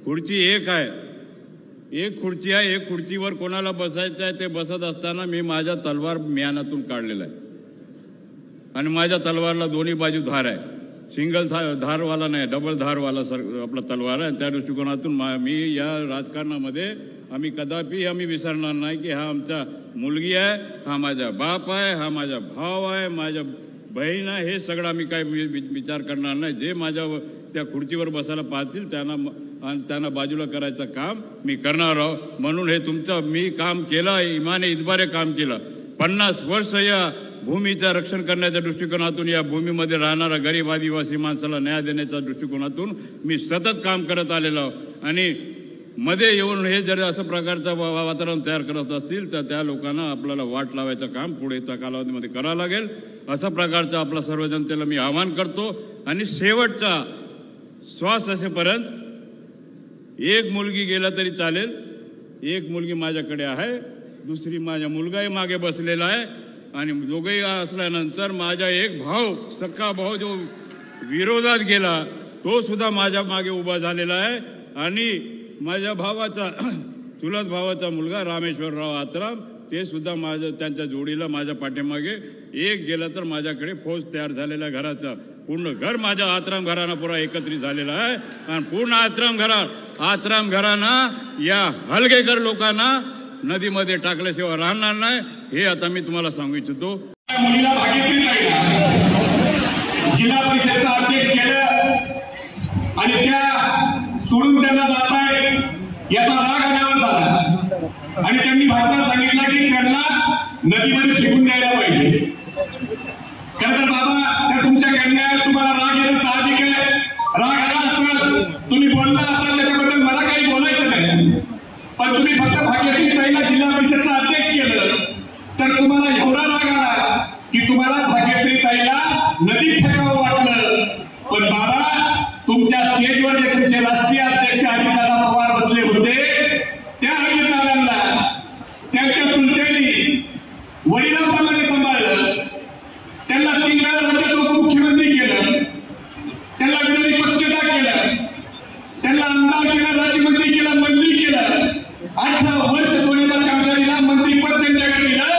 खुर्ची एक आहे, एक खुर्ची आहे, एक खुर्चीवर कोणाला बसायचं आहे ते बसत असताना मी माझ्या तलवार म्यानातून काढलेला आहे आणि माझ्या तलवारला दोन्ही बाजू धार आहे, सिंगल धारवाला नाही, डबल धारवाला आपला तलवार आहे। त्या दृष्टिकोनातून मी या राजकारणामध्ये आम्ही कदापि विसरणार नाही की हा आमचा मुलगी आहे, हा माझा बाप आहे, हा माझा भाव आहे, माझ्या बहीण आहे, हे सगळं आम्ही काय विचार करणार नाही। जे माझ्या त्या खुर्चीवर बसायला पाहतील त्यांना बाजूला करायचं काम मी करणार आहो। म्हणून हे तुमचं मी काम केलं, इमाने इतबारे काम केलं। 50 वर्ष या भूमीचं रक्षण करण्याच्या दृष्टिकोनातून, या भूमीमध्ये राहणारा गरीब आदिवासी माणसाला न्याय देण्याच्या दृष्टिकोनातून मी सतत काम करत आलेलो आहो। आणि मध्ये येऊन हे जर असं प्रकारचं वातावरण तयार करत असतील तर त्या लोकांना आपल्याला वाट लावायचं काम पुढे त्या कालावधीमध्ये करावं लागेल। अशा प्रकारचं आपला सर्व जनतेला मी आवाहन करतो। आणि शेवटचा श्वास असेपर्यंत एक मुलगी गेला तरी चालेल, एक मुलगी माझ्याकडे आहे, दुसरी माझा मुलगाही मागे बसलेला आहे आणि दोघेही असल्यानंतर माझा एक भाऊ, सक्का भाऊ जो विरोधात गेला तो सुद्धा माझ्या मागे उभा झालेला आहे। आणि माझ्या भावाचा चुलत भावाचा मुलगा रामेश्वरराव आत्राम ते सुद्धा त्यांच्या जोडीला माझ्या पाठीमागे, एक गेला तर माझ्याकडे फौज तयार झालेला घराचा पूर्ण घर माझ्या आत्राम घराणा पुरा एकत्रित झालेला आहे। आणि पूर्ण आत्राम घराणा या हलगेकर लोकांना नदीमध्ये टाकल्याशिवाय राहणार नाही, हे आता मी तुम्हाला सांगू इच्छितो। मुलीला भाग्यश्री जिल्हा परिषदचा अध्यक्ष केलं आणि त्या सोडून त्यांना जात आहे याचा राग आल्यावर झाला आणि त्यांनी भाषणात सांगितलं की त्यांना नदीमध्ये फेकून द्यायला पाहिजे। खरं तर बाबा, त्या तुमच्या कन्या तुम्हाला राग येणं साहजिक आहे, राग आला असेल, तुम्ही बोलला असाल, त्याच्याबद्दल मला काही बोलायचं नाही। पण तुम्ही फक्त भाग्यश्री ताईला जिल्हा परिषदचा अध्यक्ष केलं तर तुम्हाला एवढा राग आला की तुम्हाला भाग्यश्री ताईला नदीत फेकावं वाटलं। पण बाबा, तुमच्या स्टेजवर जे तुमचे राष्ट्रीय अध्यक्ष अजितदादा पवार बसले होते त्या अजितदादांना त्यांच्या चुलत्यांनी वडिलांप्रमाणे सांभाळलं, त्यांना 3 वेळा राज्यात उपमुख्यमंत्री केलं, त्यांना विरोधी पक्षनेता केलं, त्यांना आमदार केलं, राज्यमंत्री केलं, मंत्री केलं, 18 वर्ष सोन्याचा चमचा दिला, मंत्रीपद त्यांच्याकडे दिलं